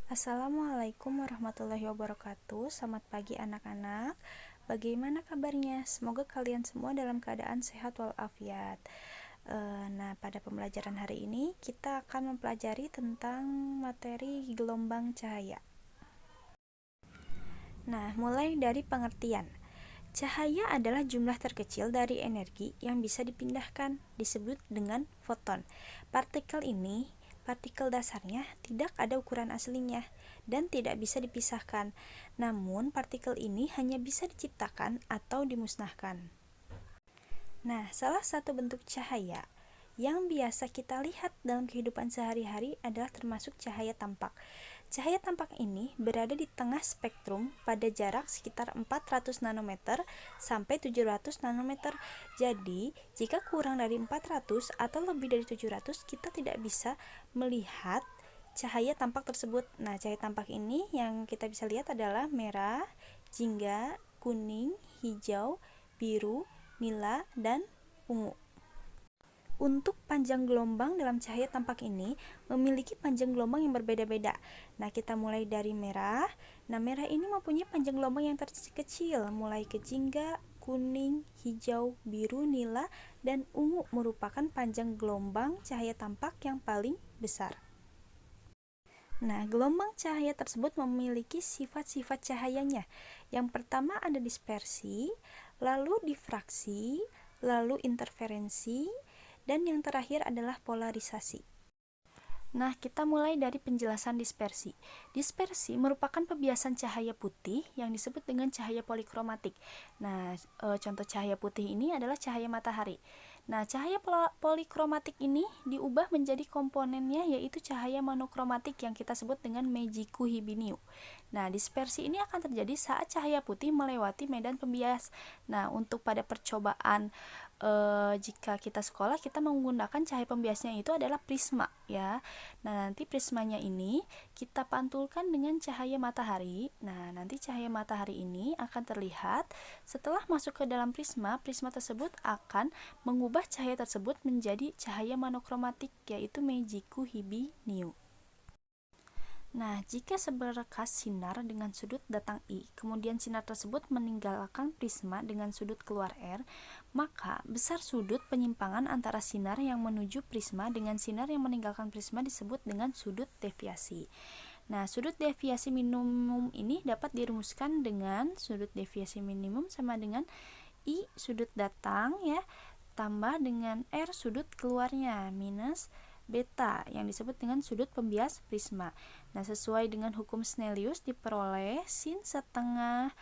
Assalamualaikum warahmatullahi wabarakatuh. Selamat pagi anak-anak. Bagaimana kabarnya? Semoga kalian semua dalam keadaan sehat walafiat. Nah, pada pembelajaran hari ini kita akan mempelajari tentang materi gelombang cahaya. Nah, mulai dari pengertian. Cahaya adalah jumlah terkecil dari energi yang bisa dipindahkan, disebut dengan foton. Partikel dasarnya tidak ada ukuran aslinya dan tidak bisa dipisahkan. Namun, partikel ini hanya bisa diciptakan atau dimusnahkan. Nah, salah satu bentuk cahaya yang biasa kita lihat dalam kehidupan sehari-hari adalah termasuk cahaya tampak. Cahaya tampak ini berada di tengah spektrum pada jarak sekitar 400 nanometer sampai 700 nanometer. Jadi, jika kurang dari 400 atau lebih dari 700, kita tidak bisa melihat cahaya tampak tersebut. Nah, cahaya tampak ini yang kita bisa lihat adalah merah, jingga, kuning, hijau, biru, nila, dan ungu. Untuk panjang gelombang dalam cahaya tampak ini memiliki panjang gelombang yang berbeda-beda. Nah, kita mulai dari merah. Nah, merah ini mempunyai panjang gelombang yang terkecil, mulai ke jingga, kuning, hijau, biru, nila, dan ungu merupakan panjang gelombang cahaya tampak yang paling besar. Nah, gelombang cahaya tersebut memiliki sifat-sifat cahayanya. Yang pertama ada dispersi, lalu difraksi, lalu interferensi, dan yang terakhir adalah polarisasi. Nah, kita mulai dari penjelasan dispersi. Dispersi merupakan pembiasan cahaya putih yang disebut dengan cahaya polikromatik. Nah, contoh cahaya putih ini adalah cahaya matahari. Nah, cahaya polikromatik ini diubah menjadi komponennya yaitu cahaya monokromatik yang kita sebut dengan Meiji-ku Hibiniu. Nah, dispersi ini akan terjadi saat cahaya putih melewati medan pembias. Nah, untuk pada percobaan jika kita sekolah, kita menggunakan cahaya pembiasnya itu adalah prisma ya. Nah, nanti prismanya ini kita pantulkan dengan cahaya matahari. Nah, nanti cahaya matahari ini akan terlihat setelah masuk ke dalam prisma. Prisma tersebut akan mengubah cahaya tersebut menjadi cahaya monokromatik yaitu Meiji-ku Hibiniu. Nah, jika seberkas sinar dengan sudut datang I, kemudian sinar tersebut meninggalkan prisma dengan sudut keluar R, maka besar sudut penyimpangan antara sinar yang menuju prisma dengan sinar yang meninggalkan prisma disebut dengan sudut deviasi. Nah, sudut deviasi minimum ini dapat dirumuskan dengan sudut deviasi minimum sama dengan I sudut datang ya, tambah dengan R sudut keluarnya minus beta yang disebut dengan sudut pembias prisma. Nah, sesuai dengan hukum Snellius diperoleh sin setengah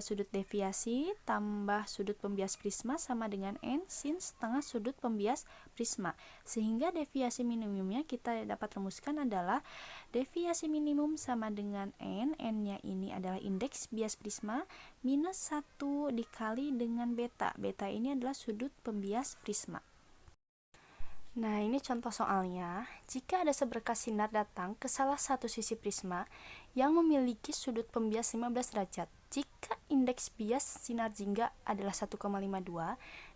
sudut deviasi tambah sudut pembias prisma sama dengan N sin setengah sudut pembias prisma. Sehingga deviasi minimumnya kita dapat rumuskan adalah deviasi minimum sama dengan N. N-nya ini adalah indeks bias prisma minus 1 dikali dengan beta. Beta ini adalah sudut pembias prisma. Nah, ini contoh soalnya. Jika ada seberkas sinar datang ke salah satu sisi prisma yang memiliki sudut pembias 15 derajat, jika indeks bias sinar jingga adalah 1,52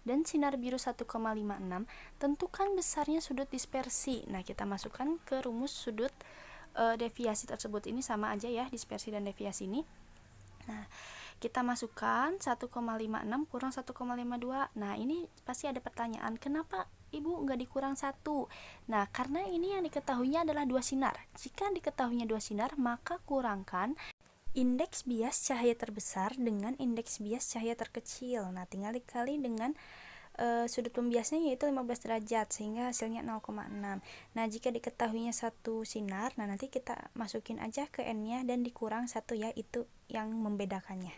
dan sinar biru 1,56, tentukan besarnya sudut dispersi. Nah, kita masukkan ke rumus sudut deviasi tersebut. Ini sama aja ya, dispersi dan deviasi ini. Nah, kita masukkan 1,56 kurang 1,52. Nah, ini pasti ada pertanyaan, kenapa Ibu nggak dikurang 1? Nah, karena ini yang diketahuinya adalah 2 sinar. Jika diketahuinya 2 sinar, maka kurangkan indeks bias cahaya terbesar dengan indeks bias cahaya terkecil. Nah, tinggal dikali dengan sudut pembiasnya yaitu 15 derajat sehingga hasilnya 0,6. Nah, jika diketahuinya 1 sinar, nah nanti kita masukin aja ke N-nya dan dikurang 1 ya, itu yang membedakannya.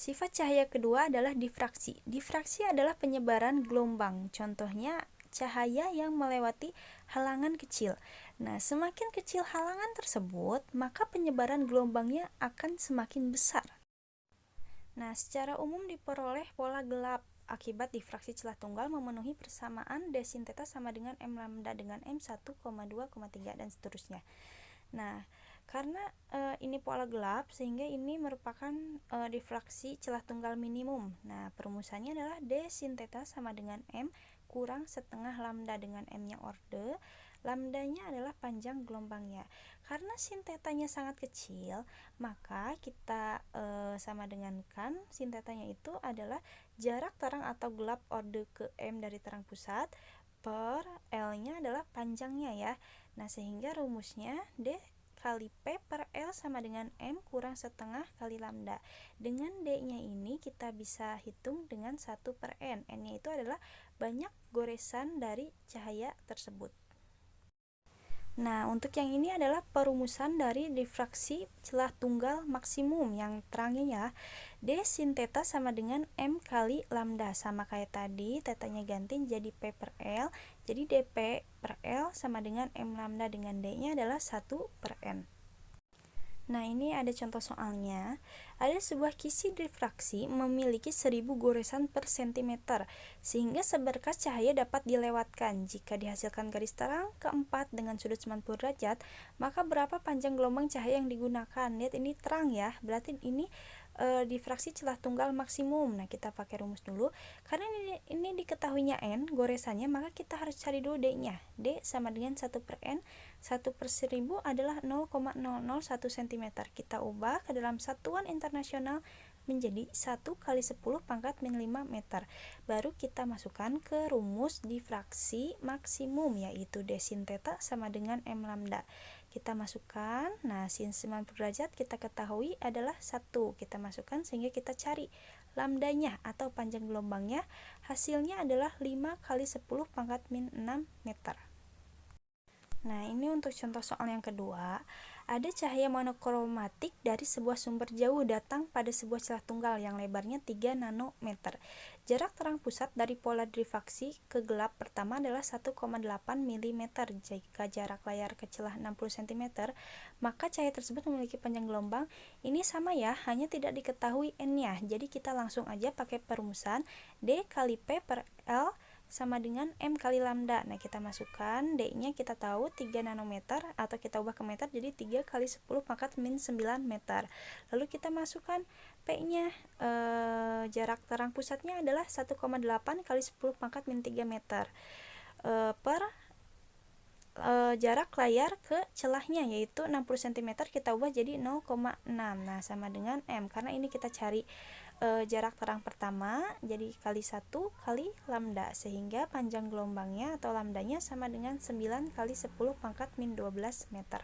Sifat cahaya kedua adalah difraksi. Difraksi adalah penyebaran gelombang. Contohnya cahaya yang melewati halangan kecil. Nah, semakin kecil halangan tersebut, maka penyebaran gelombangnya akan semakin besar. Nah, secara umum diperoleh pola gelap akibat difraksi celah tunggal memenuhi persamaan D sin theta sama dengan M lambda dengan M 1,2,3 dan seterusnya. Nah, karena ini pola gelap sehingga ini merupakan difraksi celah tunggal minimum. Nah, perumusannya adalah D sin theta sama dengan M kurang setengah lambda dengan M-nya orde lambdanya adalah panjang gelombangnya. Karena sin tetanya sangat kecil, maka kita sama dengankan sin tetanya itu adalah jarak terang atau gelap orde ke M dari terang pusat per L-nya adalah panjangnya ya. Nah, sehingga rumusnya D kali P per L sama dengan M kurang setengah kali lambda. Dengan D-nya ini kita bisa hitung dengan 1 per N. N-nya itu adalah banyak goresan dari cahaya tersebut. Nah, untuk yang ini adalah perumusan dari difraksi celah tunggal maksimum yang terangnya ya. D sin theta sama dengan M kali lambda. Sama kayak tadi, tetanya ganti jadi P per L. Jadi dP per L sama dengan M lambda dengan D-nya adalah 1 per N. Nah, ini ada contoh soalnya. Ada sebuah kisi difraksi memiliki 1000 goresan per cm, sehingga seberkas cahaya dapat dilewatkan. Jika dihasilkan garis terang keempat dengan sudut 90 derajat, maka berapa panjang gelombang cahaya yang digunakan? Lihat, ini terang ya, berarti ini difraksi celah tunggal maksimum. Nah, kita pakai rumus dulu. Karena ini diketahuinya N goresannya, maka kita harus cari dulu D-nya. D sama dengan 1 per N. 1 per 1000 adalah 0,001 cm. Kita ubah ke dalam satuan internasional menjadi 1 kali 10 pangkat min 5 meter. Baru kita masukkan ke rumus difraksi maksimum, yaitu D sin theta sama dengan M lambda. Kita masukkan, nah sin 90 derajat kita ketahui adalah 1. Kita masukkan sehingga kita cari lambdanya atau panjang gelombangnya. Hasilnya adalah 5 kali 10 pangkat min 6 meter. Nah, ini untuk contoh soal yang kedua. Ada cahaya monokromatik dari sebuah sumber jauh datang pada sebuah celah tunggal yang lebarnya 3 nanometer. Jarak terang pusat dari pola difraksi ke gelap pertama adalah 1,8 mm. Jika jarak layar ke celah 60 cm, maka cahaya tersebut memiliki panjang gelombang. Ini sama ya, hanya tidak diketahui N-nya. Jadi kita langsung aja pakai perumusan D kali P per L sama dengan M kali lambda. Nah, kita masukkan D-nya kita tahu 3 nanometer atau kita ubah ke meter jadi 3 kali 10 pangkat min 9 meter. Lalu kita masukkan P-nya, jarak terang pusatnya adalah 1,8 kali 10 pangkat min 3 meter per jarak layar ke celahnya yaitu 60 cm, kita ubah jadi 0,6. Nah, sama dengan M karena ini kita cari jarak terang pertama, jadi kali 1 kali lambda, sehingga panjang gelombangnya atau lambdanya sama dengan 9 kali 10 pangkat min 12 meter.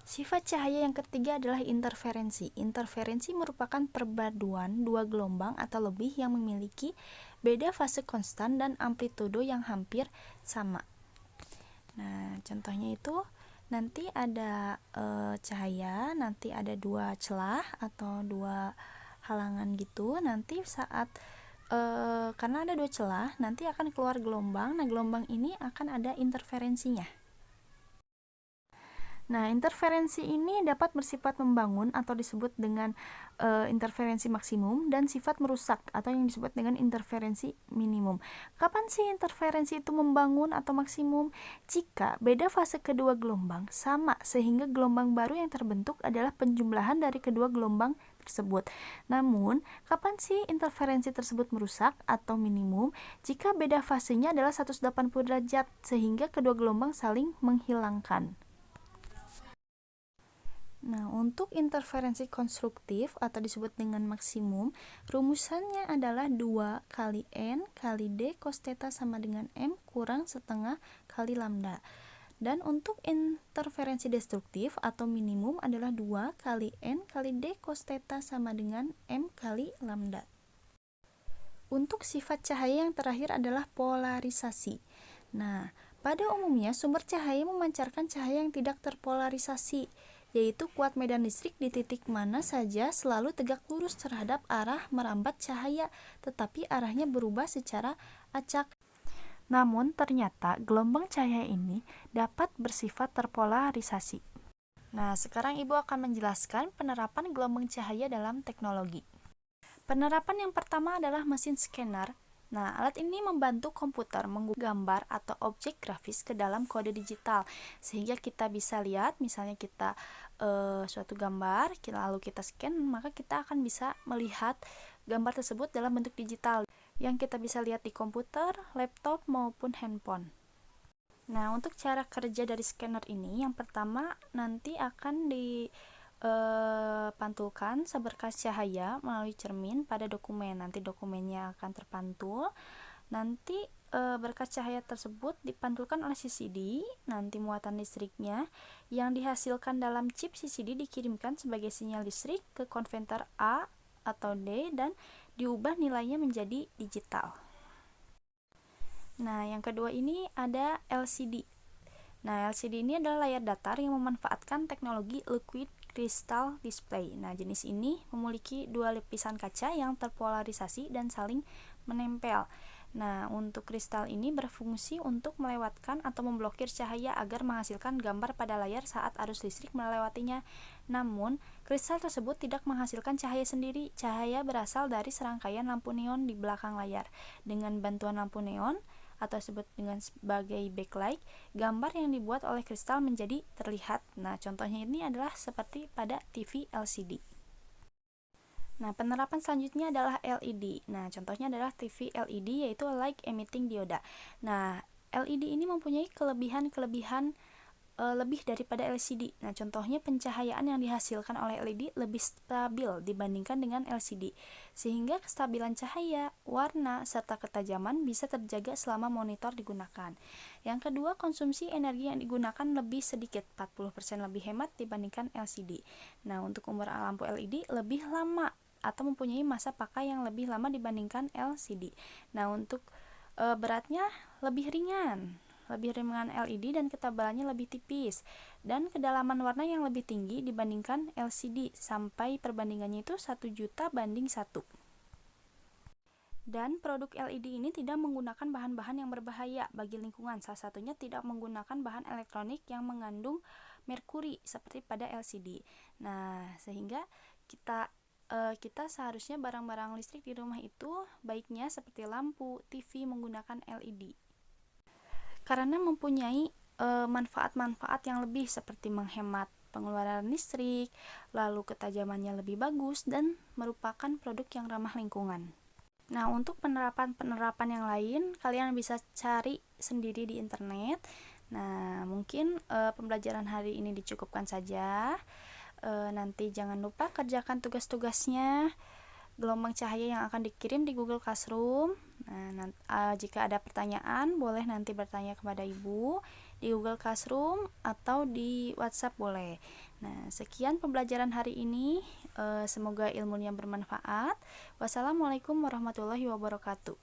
Sifat cahaya yang ketiga adalah interferensi. Interferensi merupakan perpaduan dua gelombang atau lebih yang memiliki beda fase konstan dan amplitudo yang hampir sama. Nah, contohnya itu nanti ada cahaya, nanti ada dua celah atau dua halangan gitu. Nanti saat karena ada dua celah, nanti akan keluar gelombang. Nah, gelombang ini akan ada interferensinya. Nah, interferensi ini dapat bersifat membangun atau disebut dengan interferensi maksimum dan sifat merusak atau yang disebut dengan interferensi minimum. Kapan sih interferensi itu membangun atau maksimum? Jika beda fase kedua gelombang sama sehingga gelombang baru yang terbentuk adalah penjumlahan dari kedua gelombang tersebut. Namun, kapan sih interferensi tersebut merusak atau minimum? Jika beda fasenya adalah 180 derajat sehingga kedua gelombang saling menghilangkan. Nah, untuk interferensi konstruktif atau disebut dengan maksimum, rumusannya adalah 2 kali N kali D cos theta sama dengan M kurang setengah kali lambda. Dan untuk interferensi destruktif atau minimum adalah 2 kali N kali D cos theta sama dengan M kali lambda. Untuk sifat cahaya yang terakhir adalah polarisasi. Nah, pada umumnya sumber cahaya memancarkan cahaya yang tidak terpolarisasi, yaitu kuat medan listrik di titik mana saja selalu tegak lurus terhadap arah merambat cahaya, tetapi arahnya berubah secara acak. Namun ternyata gelombang cahaya ini dapat bersifat terpolarisasi. Nah, sekarang Ibu akan menjelaskan penerapan gelombang cahaya dalam teknologi. Penerapan yang pertama adalah mesin scanner. Nah, alat ini membantu komputer menggambar atau objek grafis ke dalam kode digital, sehingga kita bisa lihat, misalnya kita suatu gambar, lalu kita scan, maka kita akan bisa melihat gambar tersebut dalam bentuk digital, yang kita bisa lihat di komputer, laptop, maupun handphone. Nah, untuk cara kerja dari scanner ini, yang pertama nanti akan dipantulkan seberkas cahaya melalui cermin pada dokumen. Nanti dokumennya akan terpantul. Nanti berkas cahaya tersebut dipantulkan oleh CCD. Nanti muatan listriknya yang dihasilkan dalam chip CCD dikirimkan sebagai sinyal listrik ke konverter A atau D dan diubah nilainya menjadi digital. Nah, yang kedua ini ada LCD. Nah, LCD ini adalah layar datar yang memanfaatkan teknologi Liquid Crystal Display. Nah, jenis ini memiliki dua lapisan kaca yang terpolarisasi dan saling menempel. Nah, untuk kristal ini berfungsi untuk melewatkan atau memblokir cahaya agar menghasilkan gambar pada layar saat arus listrik melewatinya. Namun, kristal tersebut tidak menghasilkan cahaya sendiri. Cahaya berasal dari serangkaian lampu neon di belakang layar. Dengan bantuan lampu neon, atau disebut dengan sebagai backlight, gambar yang dibuat oleh kristal menjadi terlihat. Nah, contohnya ini adalah seperti pada TV LCD. Nah, penerapan selanjutnya adalah LED. Nah, contohnya adalah TV LED, yaitu Light Emitting Dioda. Nah, LED ini mempunyai kelebihan lebih daripada LCD. Nah, contohnya pencahayaan yang dihasilkan oleh LED lebih stabil dibandingkan dengan LCD, sehingga kestabilan cahaya, warna, serta ketajaman bisa terjaga selama monitor digunakan. Yang kedua, konsumsi energi yang digunakan lebih sedikit, 40% lebih hemat dibandingkan LCD. Nah, untuk umur lampu LED lebih lama atau mempunyai masa pakai yang lebih lama dibandingkan LCD. Nah, untuk beratnya lebih ringan LED dan ketebalannya lebih tipis, dan kedalaman warna yang lebih tinggi dibandingkan LCD, sampai perbandingannya itu 1 juta banding 1. Dan produk LED ini tidak menggunakan bahan-bahan yang berbahaya bagi lingkungan, salah satunya tidak menggunakan bahan elektronik yang mengandung merkuri seperti pada LCD. Nah, sehingga kita seharusnya barang-barang listrik di rumah itu baiknya seperti lampu, TV menggunakan LED. Karena mempunyai manfaat-manfaat yang lebih seperti menghemat pengeluaran listrik, lalu ketajamannya lebih bagus, dan merupakan produk yang ramah lingkungan. Nah, untuk penerapan-penerapan yang lain, kalian bisa cari sendiri di internet. Nah, mungkin pembelajaran hari ini dicukupkan saja. Nanti jangan lupa kerjakan tugas-tugasnya. Gelombang cahaya yang akan dikirim di Google Classroom. Nah, jika ada pertanyaan, boleh nanti bertanya kepada Ibu di Google Classroom atau di WhatsApp boleh. Nah, sekian pembelajaran hari ini. Semoga ilmunya bermanfaat. Wassalamualaikum warahmatullahi wabarakatuh.